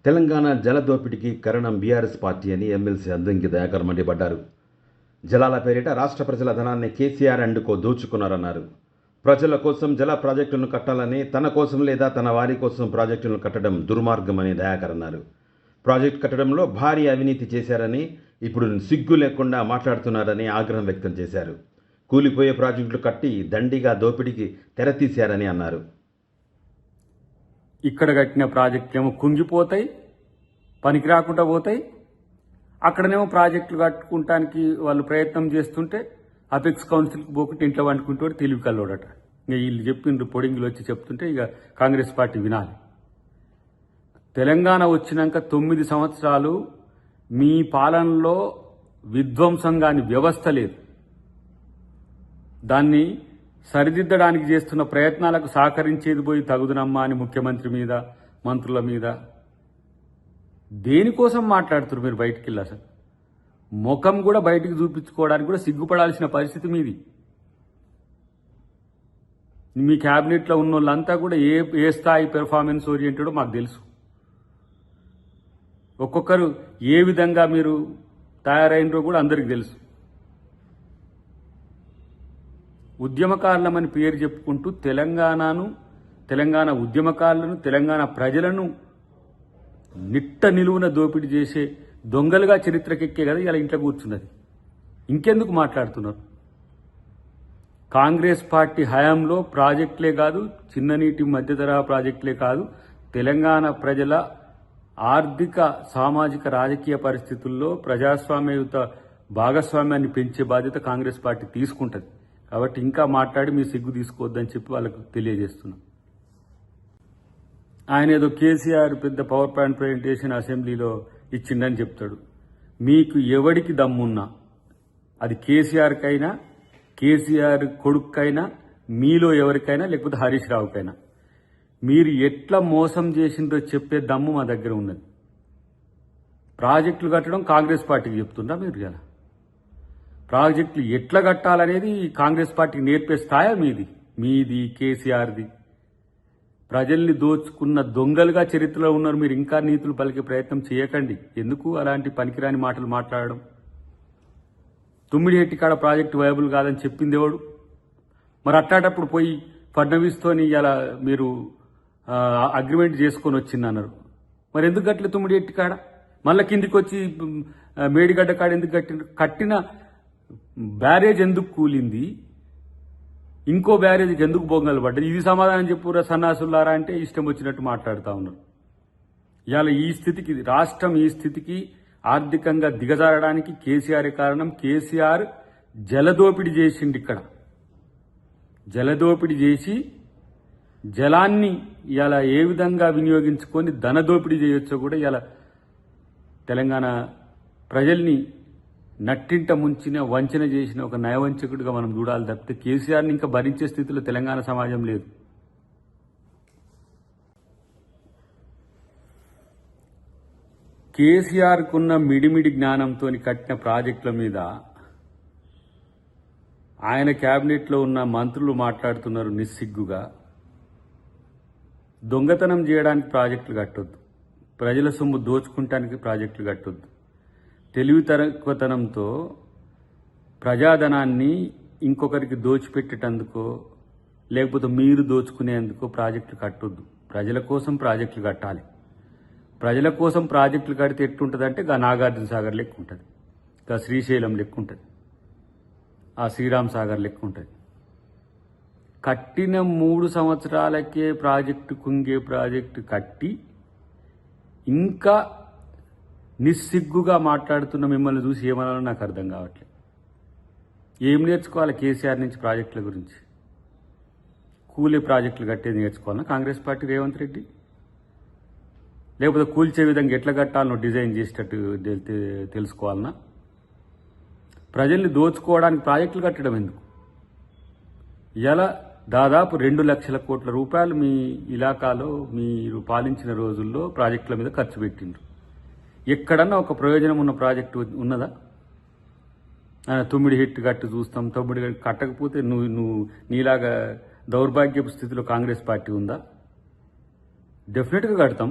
తెలంగాణ జల దోపిడీకి కారణం బీఆర్ఎస్ పార్టీ అని ఎమ్మెల్సీ అద్దంకి దయాకర్ మండిపడ్డారు. జలాల పేరిట రాష్ట్ర ప్రజల ధనాన్ని కేసీఆర్ అండుకో దోచుకున్నారన్నారు. ప్రజల కోసం జల ప్రాజెక్టులను కట్టాలని, తన కోసం లేదా తన వారి కోసం ప్రాజెక్టులను కట్టడం దుర్మార్గమని దయాకర్ అన్నారు. ప్రాజెక్టు కట్టడంలో భారీ అవినీతి చేశారని, ఇప్పుడు సిగ్గు లేకుండా మాట్లాడుతున్నారని ఆగ్రహం వ్యక్తం చేశారు. కూలిపోయే ప్రాజెక్టులు కట్టి దండిగా దోపిడీకి తెరతీశారని అన్నారు. ఇక్కడ కట్టిన ప్రాజెక్టులేమో కుంగిపోతాయి, పనికి రాకుండా పోతాయి. అక్కడనేమో ప్రాజెక్టులు కట్టుకుంటానికి వాళ్ళు ప్రయత్నం చేస్తుంటే అపెక్స్ కౌన్సిల్కి పోకుంటే ఇంట్లో వండుకుంటాడు తెలివి కల్లోడట. ఇక వీళ్ళు చెప్పిండ్రు పొడింగులు వచ్చి చెప్తుంటే ఇక కాంగ్రెస్ పార్టీ వినాలి. తెలంగాణ వచ్చినాక 9 సంవత్సరాలు మీ పాలనలో విధ్వంసం కాని వ్యవస్థ లేదు. దాన్ని సరిదిద్దడానికి చేస్తున్న ప్రయత్నాలకు సహకరించేది పోయి తగుదనమ్మా అని ముఖ్యమంత్రి మీద, మంత్రుల మీద దేనికోసం మాట్లాడుతున్నారు మీరు? బయటికి వెళ్ళి అసలు ముఖం కూడా బయటికి చూపించుకోవడానికి కూడా సిగ్గుపడాల్సిన పరిస్థితి మీది. మీ క్యాబినెట్లో ఉన్న వాళ్ళంతా కూడా ఏ స్థాయి పెర్ఫార్మెన్స్ ఓరియంటెడో మాకు తెలుసు. ఒక్కొక్కరు ఏ విధంగా మీరు తయారైనరో కూడా అందరికి తెలుసు. ఉద్యమకారులమని పేరు చెప్పుకుంటూ తెలంగాణ ఉద్యమకారులను, తెలంగాణ ప్రజలను నిట్ట నిలువున దోపిడీ చేసే దొంగలుగా చరిత్రకెక్కే కదా ఇలా ఇంట్లో కూర్చున్నది. ఇంకెందుకు మాట్లాడుతున్నారు? కాంగ్రెస్ పార్టీ హయాంలో ప్రాజెక్టులే కాదు, చిన్ననీటి మధ్యతరహా ప్రాజెక్టులే కాదు, తెలంగాణ ప్రజల ఆర్థిక, సామాజిక, రాజకీయ పరిస్థితుల్లో ప్రజాస్వామ్యయుత భాగస్వామ్యాన్ని పెంచే బాధ్యత కాంగ్రెస్ పార్టీ తీసుకుంటుంది. కాబట్టి ఇంకా మాట్లాడి మీ సిగ్గు తీసుకోవద్దని చెప్పి వాళ్ళకు తెలియజేస్తున్నాం. ఆయన ఏదో కేసీఆర్ పెద్ద పవర్ పాయింట్ ప్రజెంటేషన్ అసెంబ్లీలో ఇచ్చిండని చెప్తాడు. మీకు ఎవడికి దమ్మున్నా, అది కేసీఆర్కైనా, కేసీఆర్ కొడుక్కైనా, మీలో ఎవరికైనా, లేకపోతే హరీష్ రావుకైనా, మీరు ఎట్లా మోసం చేసిందో చెప్పే దమ్ము మా దగ్గర ఉన్నది. ప్రాజెక్టులు కట్టడం కాంగ్రెస్ పార్టీకి చెప్తుందా మీరు? కదా ప్రాజెక్టులు ఎట్లా కట్టాలనేది కాంగ్రెస్ పార్టీకి నేర్పే స్థాయి మీది కేసీఆర్ది. ప్రజల్ని దోచుకున్న దొంగలుగా చరిత్రలో ఉన్నారు. మీరు ఇంకా నీతులు పలికే ప్రయత్నం చేయకండి. ఎందుకు అలాంటి పనికిరాని మాటలు మాట్లాడడం? తుమ్మిడిహెట్టి కాడ ప్రాజెక్టు వయబుల్ కాదని చెప్పింది ఎవడు? మరి అట్లాంటప్పుడు పోయి ఫడ్నవీస్తోని ఇలా మీరు అగ్రిమెంట్ చేసుకొని వచ్చిందన్నారు. మరి ఎందుకు గట్ల తుమ్మిడిహెట్టి కాడ మళ్ళీ కిందికి వచ్చి మేడిగడ్డ కాడ ఎందుకు కట్టిన బ్యారేజ్ ఎందుకు కూలింది? ఇంకో బ్యారేజ్కి ఎందుకు బొంగలు పడ్డది? ఇది సమాధానం చెప్పురా సన్నాసులారా అంటే ఇష్టం వచ్చినట్టు మాట్లాడుతూ ఉన్నారు. ఇవాళ ఈ స్థితికి, రాష్ట్రం ఈ స్థితికి ఆర్థికంగా దిగజారడానికి కేసీఆర్ కారణం. కేసీఆర్ జలదోపిడీ చేసిండు. ఇక్కడ జలదోపిడీ చేసి జలాన్ని ఇలా ఏ విధంగా వినియోగించుకొని ధనదోపిడీ చేయొచ్చో కూడా ఇలా తెలంగాణ ప్రజల్ని నట్టింట ముంచిన, వంచన చేసిన ఒక నయవంచకుడిగా మనం చూడాలి తప్పితే కేసీఆర్ని ఇంకా భరించే స్థితిలో తెలంగాణ సమాజం లేదు. కేసీఆర్కున్న మిడిమిడి జ్ఞానంతో కట్టిన ప్రాజెక్టుల మీద ఆయన క్యాబినెట్లో ఉన్న మంత్రులు మాట్లాడుతున్నారు నిస్సిగ్గుగా. దొంగతనం చేయడానికి ప్రాజెక్టులు కట్టొద్దు, ప్రజల సొమ్ము దోచుకుంటానికి ప్రాజెక్టులు కట్టొద్దు. తెలివి తక్కువతనంతో ప్రజాధనాన్ని ఇంకొకరికి దోచిపెట్టేటందుకో లేకపోతే మీరు దోచుకునేందుకో ప్రాజెక్టులు కట్టొద్దు. ప్రజల కోసం ప్రాజెక్టులు కట్టాలి. ప్రజల కోసం ప్రాజెక్టులు కడితే ఎట్టుంటుందంటే గా నాగార్జున సాగర్ లెక్క ఉంటుంది, గా శ్రీశైలం లెక్క ఉంటుంది, ఆ శ్రీరామ్ సాగర్ లెక్క ఉంటుంది. కట్టిన 3 సంవత్సరాలకే ప్రాజెక్టు కుంగే ప్రాజెక్టు కట్టి ఇంకా నిస్సిగ్గుగా మాట్లాడుతున్న మిమ్మల్ని చూసి ఏమనాలో నాకు అర్థం కావట్లేదు. ఏం నేర్చుకోవాలి కేసీఆర్ నుంచి ప్రాజెక్టుల గురించి? కూలే ప్రాజెక్టులు కట్టేది నేర్చుకోవాలన్నా కాంగ్రెస్ పార్టీ రేవంత్ రెడ్డి? లేకపోతే కూల్చే విధంగా ఎట్లా కట్టాలనో డిజైన్ చేసేటట్టు తెలుసుకోవాలన్నా? ప్రజల్ని దోచుకోవడానికి ప్రాజెక్టులు కట్టడం ఎందుకు? ఇలా దాదాపు 2 లక్షల కోట్ల రూపాయలు మీ ఇలాకాలో మీరు పాలించిన రోజుల్లో ప్రాజెక్టుల మీద ఖర్చు పెట్టిండ్రు. ఎక్కడన్నా ఒక ప్రయోజనం ఉన్న ప్రాజెక్టు ఉన్నదా? తుమ్మిడిహెట్టు కట్టి చూస్తాం, తుమ్మిడిహెట్టు కట్టకపోతే నువ్వు నీలాగా దౌర్భాగ్యపు స్థితిలో కాంగ్రెస్ పార్టీ ఉందా? డెఫినెట్గా కడతాం.